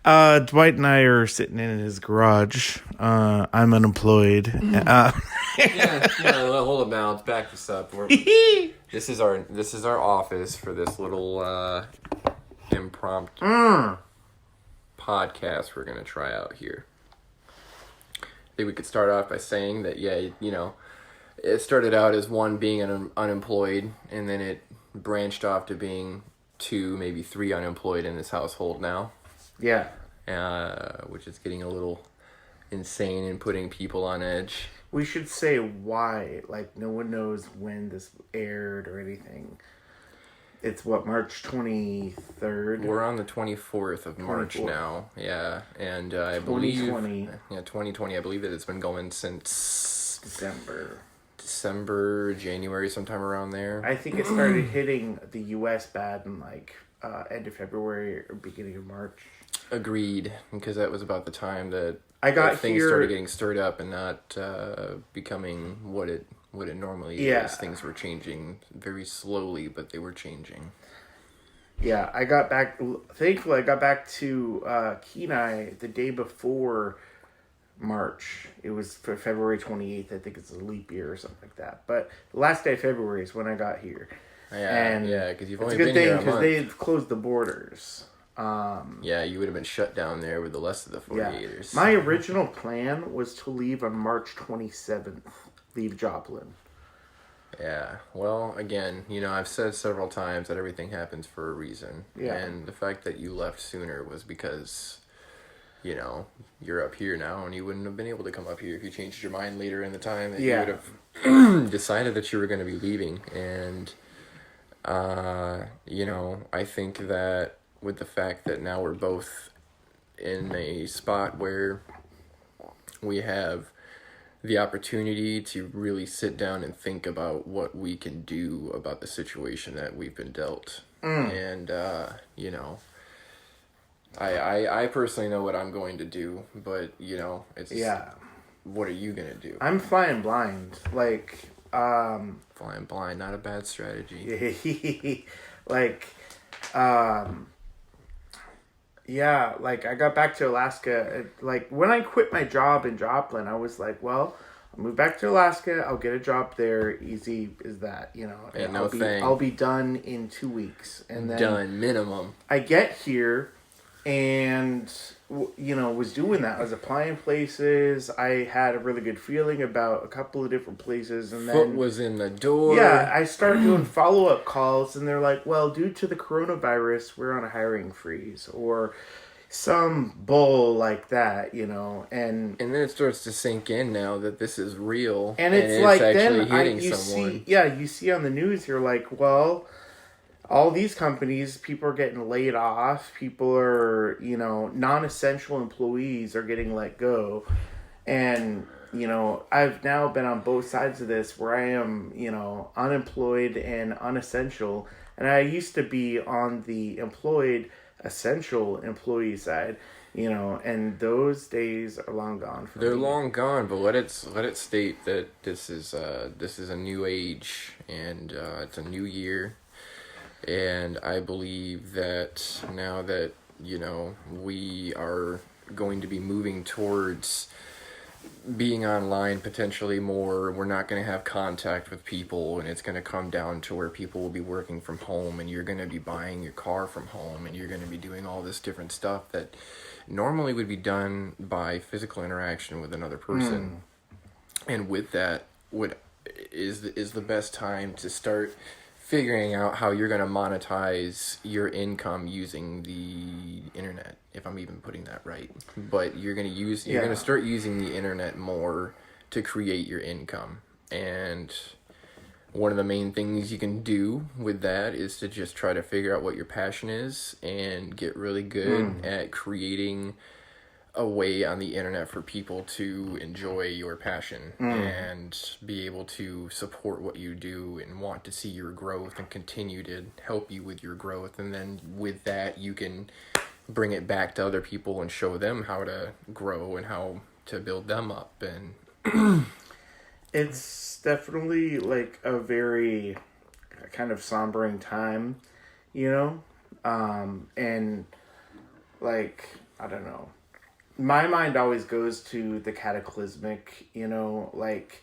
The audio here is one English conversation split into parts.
Dwight and I are sitting in his garage. I'm unemployed. Hold it down. Let's back this up. This is our office for this little impromptu podcast we're gonna try out here. I think we could start off by saying that it started out as one being unemployed, and then it branched off to being 2, maybe 3 unemployed in this household now. Yeah. Which is getting a little insane and putting people on edge. We should say why. Like, no one knows when this aired or anything. It's March 23rd? We're on the 24th of March now. Yeah. And I believe... 2020. Yeah, 2020. I believe that it's been going since... December, January, sometime around there. I think it started hitting the U.S. bad in, end of February or beginning of March. Agreed. Because that was about the time that things started getting stirred up and not becoming what it normally is. Things were changing very slowly, but they were changing. Yeah, I got back... Thankfully, I got back to Kenai the day before March. It was for February 28th. I think it's a leap year or something like that. But the last day of February is when I got here. Yeah, because you've only been here a month. It's a good thing because they've closed the borders. You would have been shut down there with the rest of the 48ers. My original plan was to leave on March 27th. Leave Joplin. Yeah. Well, again, I've said several times that everything happens for a reason. Yeah. And the fact that you left sooner was because... you're up here now, and you wouldn't have been able to come up here if you changed your mind later in the time that you would have decided that you were going to be leaving. And, I think that with the fact that now we're both in a spot where we have the opportunity to really sit down and think about what we can do about the situation that we've been dealt. And, I personally know what I'm going to do, but, it's... Yeah. What are you going to do? I'm flying blind. Flying blind, not a bad strategy. I got back to Alaska. When I quit my job in Joplin, I was like, well, I'll move back to Alaska. I'll get a job there. Easy as that, And I'll be done in 2 weeks. And then... Done, minimum. I get here... And, was doing that. I was applying places. I had a really good feeling about a couple of different places. And then... Foot was in the door. Yeah, I started doing follow-up calls. And they're like, well, due to the coronavirus, we're on a hiring freeze. Or some bull like that, And then it starts to sink in now that this is real. And it's actually hitting someone. You see on the news, you're like, well... All these companies, people are getting laid off. People are, non-essential employees are getting let go. And, I've now been on both sides of this where I am, unemployed and unessential. And I used to be on the employed, essential employee side, and those days are long gone for me. They're long gone, but let it state that this is a new age and it's a new year. And I believe that now that, we are going to be moving towards being online potentially more, we're not going to have contact with people, and it's going to come down to where people will be working from home, and you're going to be buying your car from home, and you're going to be doing all this different stuff that normally would be done by physical interaction with another person. And with that, is the best time to start figuring out how you're going to monetize your income using the internet, if I'm even putting that right. But you're going to start using the internet more to create your income. And one of the main things you can do with that is to just try to figure out what your passion is and get really good at creating a way on the internet for people to enjoy your passion and be able to support what you do and want to see your growth and continue to help you with your growth. And then with that, you can bring it back to other people and show them how to grow and how to build them up. And it's definitely a very kind of sombering time, and I don't know. My mind always goes to the cataclysmic, like,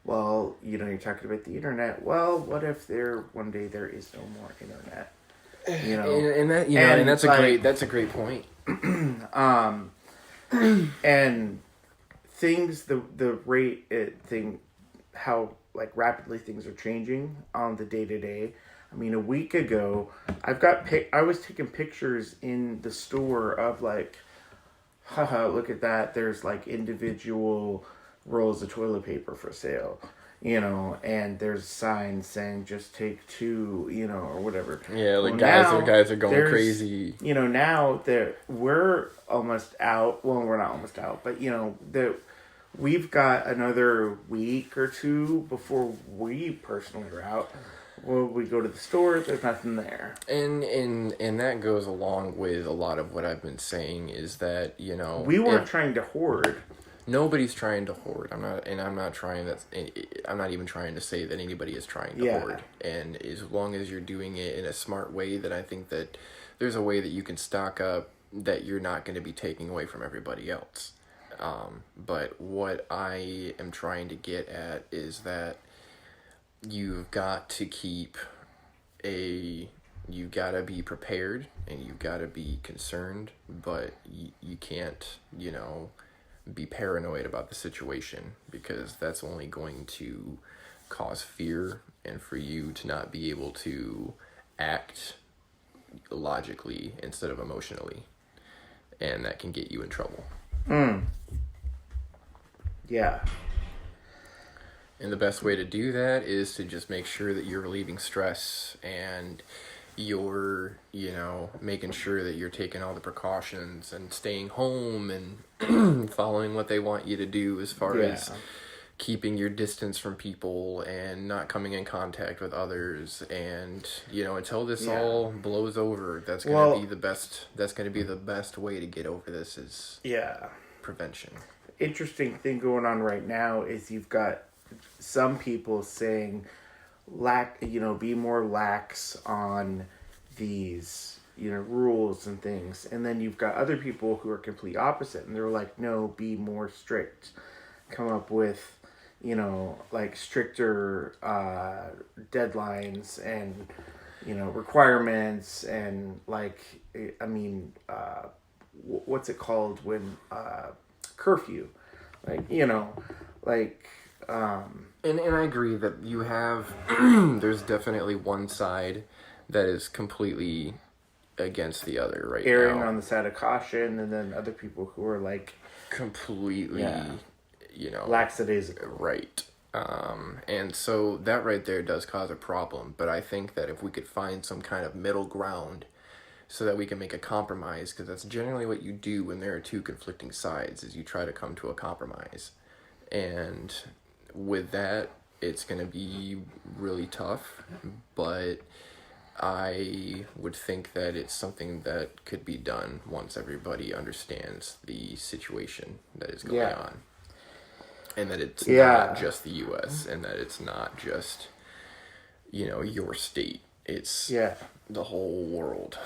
well, you're talking about the internet. Well, what if one day there is no more internet? And that's a great point. And things, the rate how like rapidly things are changing on the day to day. I mean, a week ago, I was taking pictures in the store of like, haha, look at that. There's like individual rolls of toilet paper for sale, and there's signs saying just take 2, or whatever. Yeah, like guys are going crazy. Now that we're almost out, well, we're not almost out, but that we've got another week or two before we personally are out. Well, we go to the store, there's nothing there. And that goes along with a lot of what I've been saying is that, we weren't trying to hoard. Nobody's trying to hoard. I'm not even trying to say that anybody is trying to hoard. And as long as you're doing it in a smart way, then I think that there's a way that you can stock up that you're not going to be taking away from everybody else. But what I am trying to get at is that you've got to be prepared and you've got to be concerned, but you can't, be paranoid about the situation, because that's only going to cause fear and for you to not be able to act logically instead of emotionally. And that can get you in trouble. Yeah. And the best way to do that is to just make sure that you're relieving stress and you're, making sure that you're taking all the precautions and staying home and following what they want you to do as far as keeping your distance from people and not coming in contact with others. And, until this all blows over, that's going to be the best way to get over this is prevention. Interesting thing going on right now is you've got some people saying be more lax on these rules and things, and then you've got other people who are complete opposite, and they're like, no, be more strict, come up with like stricter deadlines and requirements, and like, I mean, what's it called when curfew, And I agree that you have, there's definitely one side that is completely against the other right now. Erring on the side of caution, and then other people who are like... completely, lackadaisical. Right. And so that right there does cause a problem, but I think that if we could find some kind of middle ground so that we can make a compromise, because that's generally what you do when there are two conflicting sides, is you try to come to a compromise. And with that, it's going to be really tough, but I would think that it's something that could be done once everybody understands the situation that is going on. And that it's not just the U.S., and that it's not just, your state. It's the whole world.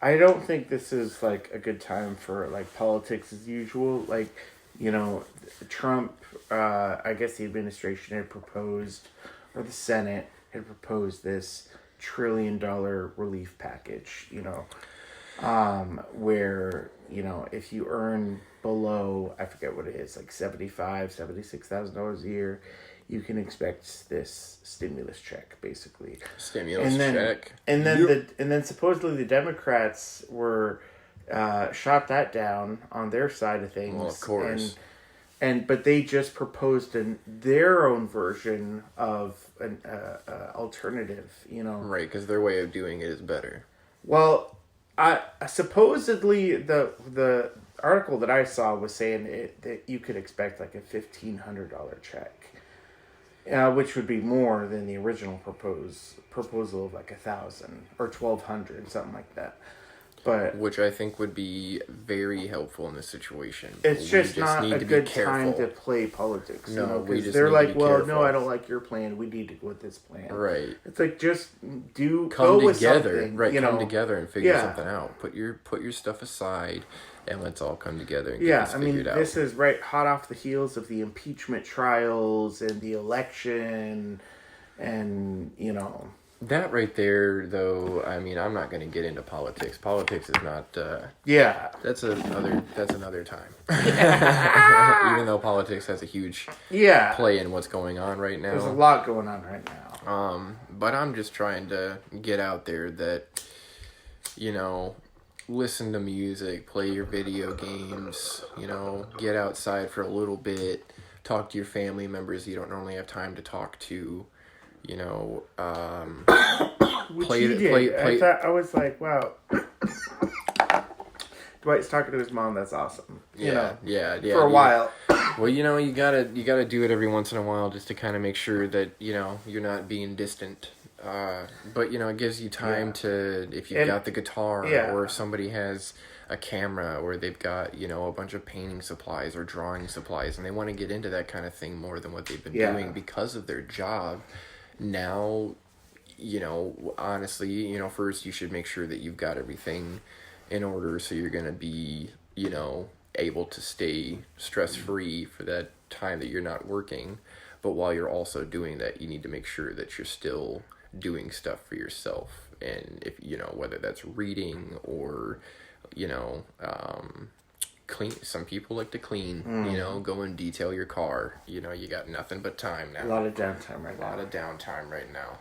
I don't think this is, like, a good time for, like, politics as usual. Like, Trump, I guess the administration had proposed, or the Senate had proposed this $1 trillion relief package, where, if you earn below, I forget what it is, like $76,000 a year, you can expect this stimulus check, basically. Check. And then supposedly the Democrats were shot that down on their side of things. Well, of course. But they just proposed their own version of an alternative, Right, because their way of doing it is better. Well, supposedly the article that I saw was saying that you could expect like a $1,500 check, which would be more than the original proposal of like $1,000 or $1,200, something like that. But which I think would be very helpful in this situation. It's just not a good time to play politics. No, because they're like, well, no, I don't like your plan. We need to go with this plan. Right. It's like just come together, right? Come together and figure something out. Put your stuff aside, and let's all come together and get this figured out. This is right hot off the heels of the impeachment trials and the election, and That right there, though, I mean, I'm not going to get into politics. Politics is not. That's another time. Even though politics has a huge play in what's going on right now. There's a lot going on right now. But I'm just trying to get out there that, listen to music, play your video games, get outside for a little bit, talk to your family members you don't normally have time to talk to. Play. I was like, wow. Dwight's talking to his mom. That's awesome. Yeah. For a while. Well, you gotta do it every once in a while just to kind of make sure that you're not being distant. But it gives you time to, if you've got the guitar, or if somebody has a camera, or they've got a bunch of painting supplies or drawing supplies, and they want to get into that kind of thing more than what they've been doing because of their job. Now, honestly, first you should make sure that you've got everything in order so you're going to be, able to stay stress-free for that time that you're not working. But while you're also doing that, you need to make sure that you're still doing stuff for yourself. And if, whether that's reading or, clean. Some people like to clean, go and detail your car. You got nothing but time now. A lot of downtime right now.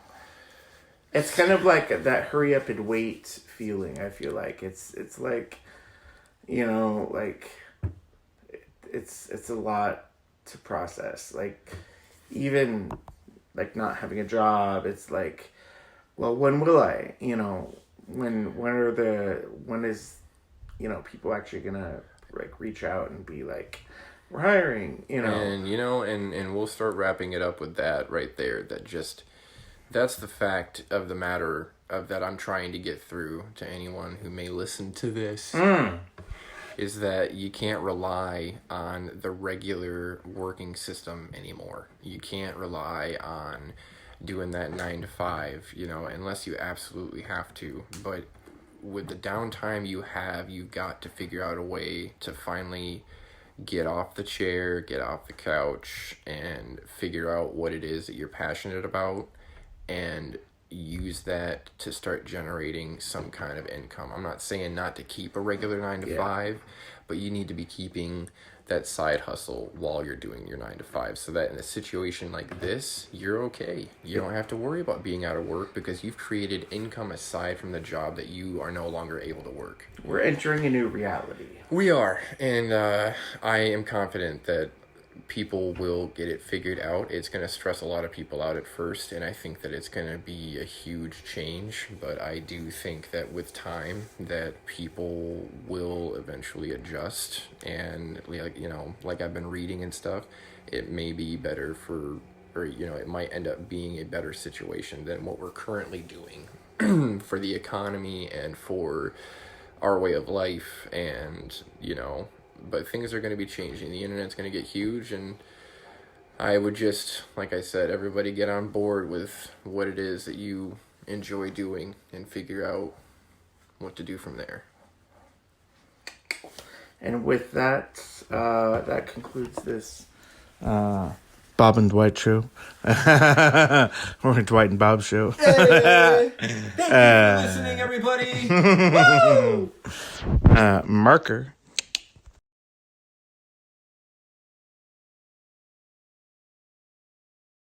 It's kind of like that hurry up and wait feeling. I feel like it's like, it's a lot to process. Like, even like not having a job, it's like, well, when will I? When is people actually gonna reach out and be like, we're hiring, and we'll start wrapping it up with that right there. That's the fact of the matter that I'm trying to get through to anyone who may listen to this, is that you can't rely on the regular working system anymore. You can't rely on doing that 9 to 5, unless you absolutely have to. But with the downtime you have, you've got to figure out a way to finally get off the chair, get off the couch, and figure out what it is that you're passionate about, and use that to start generating some kind of income. I'm not saying not to keep a regular 9 to 5, but you need to be keeping that side hustle while you're doing your 9 to 5, so that in a situation like this, you're okay. You don't have to worry about being out of work because you've created income aside from the job that you are no longer able to work. We're entering a new reality. We are, and I am confident that people will get it figured out. It's going to stress a lot of people out at first, and I think that it's going to be a huge change, but I do think that with time that people will eventually adjust, and like I've been reading and stuff, it may be better it might end up being a better situation than what we're currently doing for the economy and for our way of life, and but things are going to be changing. The internet's going to get huge, and I would just, like I said, everybody get on board with what it is that you enjoy doing and figure out what to do from there. And with that, that concludes this Bob and Dwight show. Or Dwight and Bob show. Hey, thank you for listening, everybody. Woo! Marker